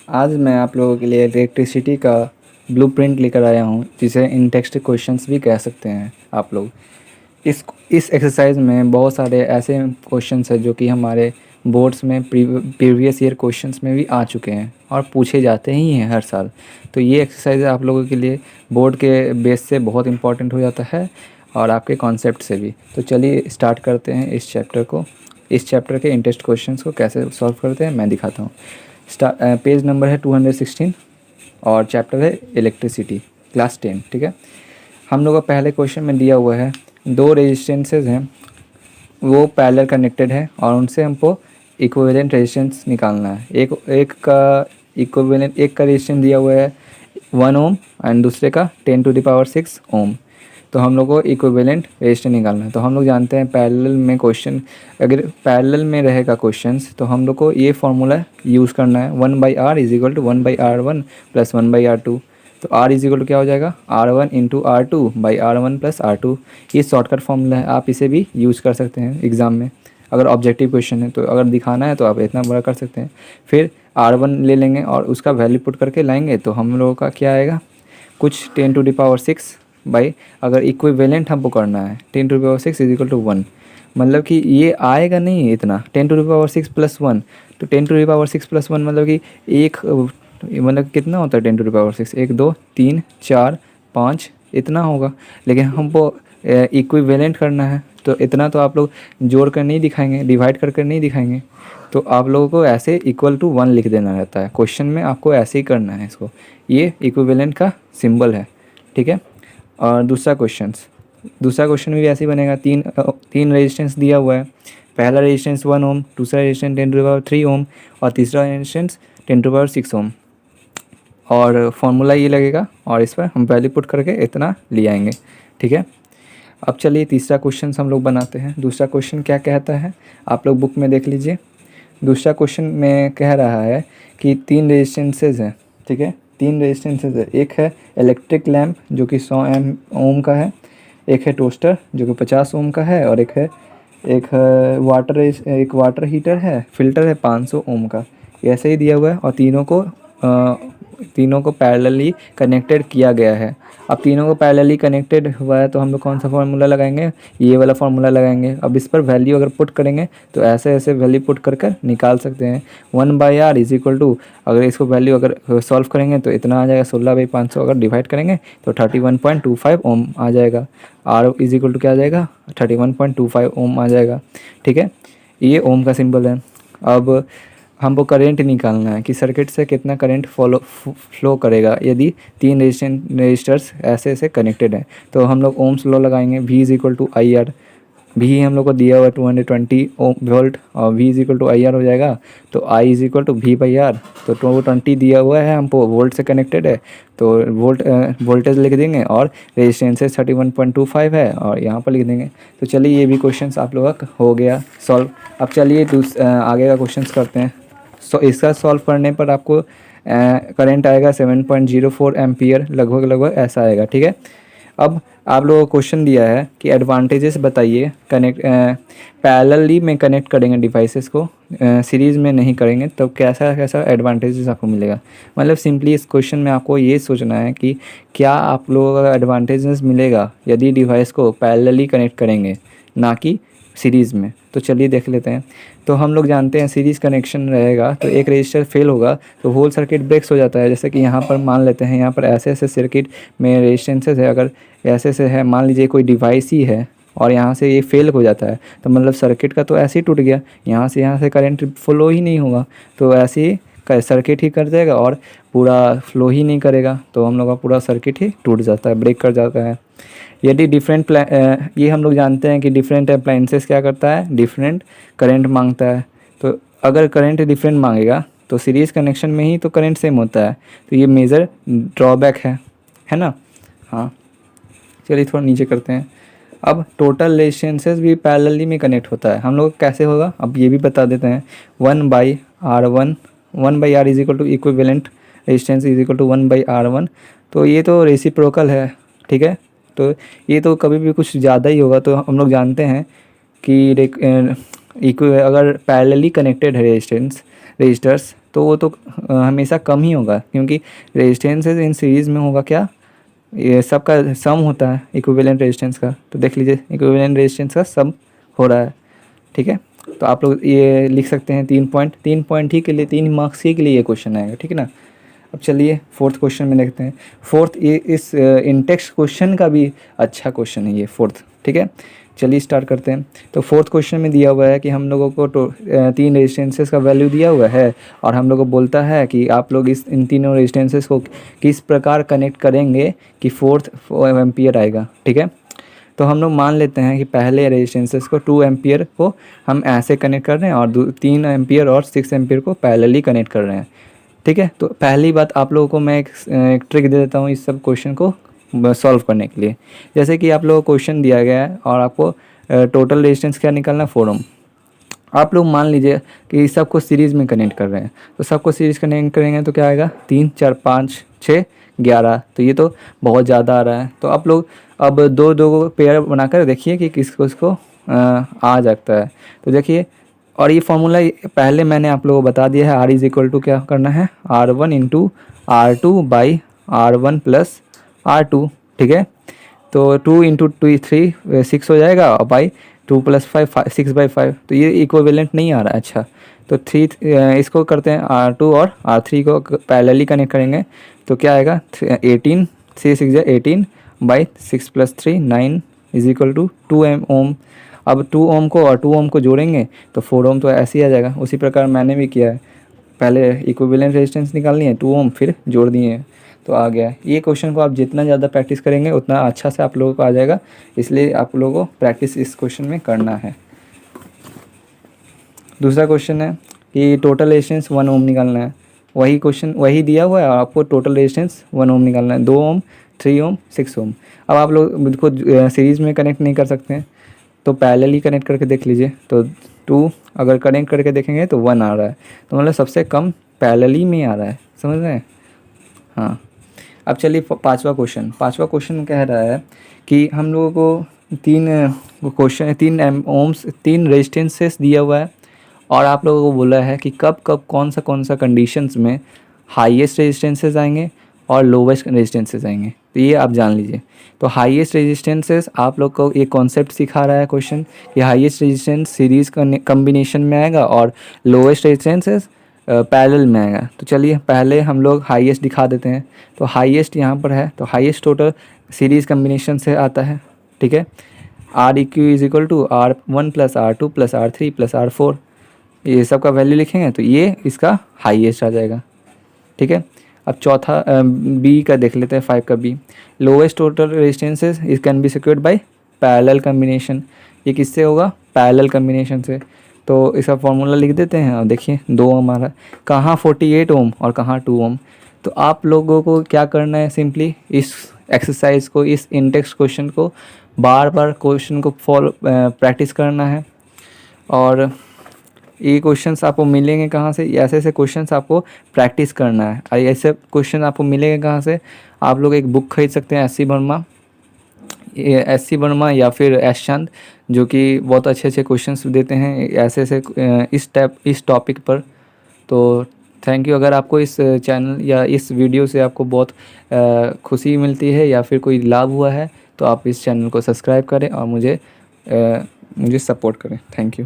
आज मैं आप लोगों के लिए इलेक्ट्रिसिटी का ब्लूप्रिंट लेकर आया हूँ, जिसे इन टेक्स्ट क्वेश्चंस भी कह सकते हैं आप लोग। इस एक्सरसाइज में बहुत सारे ऐसे क्वेश्चंस हैं जो कि हमारे बोर्ड्स में प्रीवियस ईयर क्वेश्चंस में भी आ चुके हैं और पूछे जाते ही हैं हर साल। तो ये एक्सरसाइज आप लोगों के लिए बोर्ड के बेस से बहुत इंपॉर्टेंट हो जाता है और आपके कॉन्सेप्ट से भी। तो चलिए स्टार्ट करते हैं इस चैप्टर को। इस चैप्टर के इन टेक्स्ट क्वेश्चंस को कैसे सॉल्व करते हैं मैं दिखाता हूँ। पेज नंबर है 216 और चैप्टर है इलेक्ट्रिसिटी, क्लास 10। ठीक है, हम लोग का पहले क्वेश्चन में दिया हुआ है दो रेजिस्टेंसेज हैं, वो पैरेलल कनेक्टेड है और उनसे हमको इक्विवेलेंट रेजिस्टेंस निकालना है। एक का इक्विवेलेंट, एक का रेजिस्टेंस दिया हुआ है 1 ओम एंड दूसरे का 10⁶ ओम। तो हम लोग को इक्विवेलेंट रेजिस्टेंस निकालना है। तो हम लोग जानते हैं पैरेलल में क्वेश्चन, अगर पैरेलल में रहेगा क्वेश्चंस तो हम लोग को ये फार्मूला यूज़ करना है, 1/r = 1/r1 + 1/r2। तो r = क्या हो जाएगा, r1 × r2/r1 + r2। ये शॉर्टकट फार्मूला है, आप इसे भी यूज़ कर सकते हैं एग्ज़ाम में अगर ऑब्जेक्टिव क्वेश्चन है। तो अगर दिखाना है तो आप इतना बड़ा कर सकते हैं। फिर r1 ले लेंगे और उसका वैल्यू पुट करके लाएंगे तो हम लोगों का क्या आएगा, कुछ 10⁶ बाई, अगर इक्विवेलेंट हमको करना है 10⁶ = 1, मतलब कि ये आएगा नहीं इतना 10⁶ + 1। तो 10⁶ + 1 मतलब कि एक, मतलब कितना होता है 10⁶? 1 2 3 4 5 इतना होगा। लेकिन हमको इक्विवेलेंट करना है तो इतना तो आप लोग जोड़ कर नहीं दिखाएंगे, डिवाइड कर नहीं दिखाएंगे। तो आप लोगों को ऐसे =1 लिख देना रहता है क्वेश्चन में, आपको ऐसे ही करना है इसको। ये इक्विवेलेंट का सिंबल है, ठीक है। और दूसरा क्वेश्चन भी ऐसे ही बनेगा। तीन रेजिस्टेंस दिया हुआ है, पहला रेजिस्टेंस 1 ओम, दूसरा रेजिस्टेंस 10⁻³ ओम और तीसरा रेजिस्टेंस 10⁻6 ओम। और फार्मूला ये लगेगा और इस पर हम वैल्यू पुट करके इतना ले आएंगे, ठीक है। अब चलिए तीसरा क्वेश्चन हम लोग बनाते हैं। दूसरा क्वेश्चन क्या कहता है आप लोग बुक में देख लीजिए। दूसरा क्वेश्चन में कह रहा है कि 3 रेजिस्टेंसेज हैं, ठीक है, 3 रेजिस्टेंसेज है। एक है इलेक्ट्रिक लैम्प जो कि 100 ओम का है, एक है टोस्टर जो कि 50 ओम का है और एक वाटर हीटर है, फिल्टर है 500 ओम का। ऐसे ही दिया हुआ है और तीनों को पैरेलली कनेक्टेड किया गया है। अब तीनों को पैरेलली कनेक्टेड हुआ है तो हम लोग कौन सा फार्मूला लगाएंगे, ये वाला फार्मूला लगाएंगे। अब इस पर वैल्यू अगर पुट करेंगे तो ऐसे वैल्यू पुट कर निकाल सकते हैं। 1/r = अगर इसको वैल्यू अगर सॉल्व करेंगे तो इतना आ जाएगा 16/500। अगर डिवाइड करेंगे तो 31.25 ओम आ जाएगा। r = क्या आ जाएगा, 31.25 ओम आ जाएगा, ठीक है। ये ओम का सिंबल है। अब हमको करंट निकालना है कि सर्किट से कितना करंट फ्लो करेगा यदि 3 रेजिस्टर्स ऐसे कनेक्टेड हैं। तो हम लोग ओम्स लॉ लगाएंगे, V = IR। भी हम लोग को दिया हुआ है 220 वोल्ट और V = IR हो जाएगा। तो I = V/R। तो 220 दिया हुआ है हमको, वोल्ट से कनेक्टेड है तो वोल्टेज लिख देंगे और रेजिस्टेंस 31.25 है और यहाँ पर लिख देंगे। तो चलिए ये भी क्वेश्चन आप लोगों का हो गया सॉल्व। अब चलिए आगे का क्वेश्चन करते हैं। इसका सॉल्व करने पर आपको करंट आएगा 7.04 एम्पियर, लगभग ऐसा आएगा, ठीक है। अब आप लोगों को क्वेश्चन दिया है कि एडवांटेजेस बताइए, पैरेलली में कनेक्ट करेंगे डिवाइसेस को, सीरीज़ में नहीं करेंगे तो कैसा एडवांटेजेस आपको मिलेगा। मतलब सिंपली इस क्वेश्चन में आपको ये सोचना है कि क्या आप लोगों का एडवांटेजेस मिलेगा यदि डिवाइस को पैरेलली कनेक्ट करेंगे, ना कि सीरीज़ में। तो चलिए देख लेते हैं। तो हम लोग जानते हैं सीरीज़ कनेक्शन रहेगा तो एक रजिस्टर फेल होगा तो होल सर्किट ब्रेक्स हो जाता है। जैसे कि यहाँ पर मान लेते हैं, यहाँ पर ऐसे सर्किट में रेजिस्टेंसेस है, अगर ऐसे है, मान लीजिए कोई डिवाइस ही है और यहाँ से ये फेल हो जाता है तो मतलब सर्किट का तो ऐसे ही टूट गया, यहाँ से करंट फ्लो ही नहीं होगा तो ऐसे ही सर्किट ही कर जाएगा और पूरा फ्लो ही नहीं करेगा। तो हम लोग का पूरा सर्किट ही टूट जाता है, ब्रेक कर जाता है। यदि ये हम लोग जानते हैं कि डिफरेंट अप्लाइंसेस क्या करता है, डिफरेंट करंट मांगता है। तो अगर करंट डिफरेंट मांगेगा तो सीरीज़ कनेक्शन में ही तो करंट सेम होता है। तो ये मेजर ड्रॉबैक है ना। हाँ चलिए थोड़ा नीचे करते हैं। अब टोटल रेजिस्टेंसेस भी पैरेलली में कनेक्ट होता है, हम लोग कैसे होगा अब ये भी बता देते हैं। 1/r1 = equivalent resistance = 1/r1। तो ये तो रेसिप्रोकल है, ठीक है। तो ये तो कभी भी कुछ ज़्यादा ही होगा। तो हम लोग जानते हैं कि अगर पैरेलली कनेक्टेड है रेजिस्टर्स तो वो तो हमेशा कम ही होगा, क्योंकि रेजिस्टेंसेस इन सीरीज़ में होगा क्या, ये सबका सम होता है इक्विवेलेंट रेजिस्टेंस का। तो देख लीजिए इक्विवेलेंट रेजिस्टेंस का सम हो रहा है, ठीक है। तो आप लोग ये लिख सकते हैं 3 पॉइंट ही के लिए, 3 मार्क्स ही के लिए ये क्वेश्चन आएगा, ठीक है ना। अब चलिए फोर्थ क्वेश्चन में देखते हैं। फोर्थ ये इस इन टेक्स्ट क्वेश्चन का भी अच्छा क्वेश्चन है ये फोर्थ, ठीक है। चलिए स्टार्ट करते हैं। तो फोर्थ क्वेश्चन में दिया हुआ है कि हम लोगों को 3 रेजिस्टेंसेस का वैल्यू दिया हुआ है, और हम लोग को बोलता है कि आप लोग इन तीनों रेजिस्टेंसेस को किस प्रकार कनेक्ट करेंगे कि 4 एम्पियर आएगा, ठीक है। तो हम लोग मान लेते हैं कि पहले रेजिस्टेंसेस को 2 एम्पियर को हम ऐसे कनेक्ट कर रहे हैं, और 3 एम्पियर और 6 एम्पियर को पैरेलली कनेक्ट कर रहे हैं, ठीक है। तो पहली बात आप लोगों को मैं एक ट्रिक दे देता हूँ इस सब क्वेश्चन को सॉल्व करने के लिए। जैसे कि आप लोगों को क्वेश्चन दिया गया है और आपको टोटल रेजिस्टेंस क्या निकालना है, 4 ओम। आप लोग मान लीजिए कि सबको सीरीज़ में कनेक्ट कर रहे हैं, तो सबको सीरीज़ कनेक्ट करेंगे तो क्या आएगा, 3 4 5 6 11। तो ये तो बहुत ज़्यादा आ रहा है। तो आप लोग अब दो दो पेयर बनाकर देखिए कि किसको इसको आ जाता है। तो देखिए, और ये फार्मूला पहले मैंने आप लोगों को बता दिया है, R इज इक्वल टू क्या करना है, R1 into R2 by R1 plus R2, ठीक है। तो 2 इंटू 2 3 6 हो जाएगा, और बाई 2 प्लस 5 6/5। तो ये इक्विवेलेंट नहीं आ रहा है। अच्छा, तो 3 इसको करते हैं R2 और R3 को पैरेलली कनेक्ट करेंगे, तो क्या आएगा 18 6 6 18 by 6 plus 3 9 is equal to 2 ohm. अब 2 ओम को और 2 ओम को जोड़ेंगे तो 4 ओम तो ऐसे ही आ जाएगा। उसी प्रकार मैंने भी किया है, पहले इक्विवेलेंट रेजिस्टेंस निकालनी है 2 ओम, फिर जोड़ दिए हैं तो आ गया। ये क्वेश्चन को आप जितना ज़्यादा प्रैक्टिस करेंगे उतना अच्छा से आप लोगों को आ जाएगा, इसलिए आप लोगों को प्रैक्टिस इस क्वेश्चन में करना है। दूसरा क्वेश्चन है कि टोटल रेजिस्टेंस 1 ओम निकालना है। वही क्वेश्चन वही दिया हुआ है, आपको टोटल रेजिस्टेंस 1 ओम निकालना है, 2 ओम 3 ओम 6 ओम। अब आप लोग इसको सीरीज़ में कनेक्ट नहीं कर सकते हैं, तो पैरेलली कनेक्ट करके देख लीजिए। तो 2 अगर कनेक्ट करके देखेंगे तो 1 आ रहा है, तो मतलब सबसे कम पैरेलली में आ रहा है, समझ रहे हैं। हाँ, अब चलिए पांचवा क्वेश्चन कह रहा है कि हम लोगों को 3 ओम्स 3 रेजिस्टेंसेस दिया हुआ है, और आप लोगों को बोला है कि कब कब कौन सा कंडीशंस में हाईएस्ट रेजिस्टेंसेस आएंगे और लोवेस्ट रेजिस्टेंसेस आएंगे। तो ये आप जान लीजिए। तो हाईएस्ट रेजिस्टेंसेस आप लोग को ये कॉन्सेप्ट सिखा रहा है क्वेश्चन कि हाईएस्ट रेजिस्टेंस सीरीज़ कम्बिनेशन में आएगा और लोवेस्ट रेजिस्टेंसेस पैरेलल में आएगा। तो चलिए पहले हम लोग हाईएस्ट दिखा देते हैं। तो हाईएस्ट यहाँ पर है, तो हाईएस्ट टोटल सीरीज़ कम्बिनेशन से आता है, ठीक है। REQ is equal to R1 plus R2 plus R3 plus R4, ये सब का वैल्यू लिखेंगे तो ये इसका हाईएस्ट आ जाएगा, ठीक है। अब चौथा बी का देख लेते हैं, 5 का b. Lowest total resistances is can be secured by parallel combination. ये किससे होगा, पैरेलल कम्बिनेशन से। तो इसका फॉर्मूला लिख देते हैं, और देखिए 2 ओम आ रहा है, कहाँ 48 ओम और कहाँ 2 ओम। तो आप लोगों को क्या करना है, सिंपली इस एक्सरसाइज को, इस इंटेक्स क्वेश्चन को बार बार क्वेश्चन को प्रैक्टिस करना है। और ये क्वेश्चंस आपको मिलेंगे कहाँ से, ऐसे ऐसे क्वेश्चंस आपको प्रैक्टिस करना है। और ऐसे क्वेश्चन आपको मिलेंगे कहाँ से, आप लोग एक बुक खरीद सकते हैं एस सी वर्मा या फिर एस चंद, जो कि बहुत अच्छे अच्छे क्वेश्चंस देते हैं ऐसे ऐसे इस टॉपिक पर। तो थैंक यू। अगर आपको इस चैनल या इस वीडियो से आपको बहुत खुशी मिलती है या फिर कोई लाभ हुआ है, तो आप इस चैनल को सब्सक्राइब करें और मुझे सपोर्ट करें। Thank you.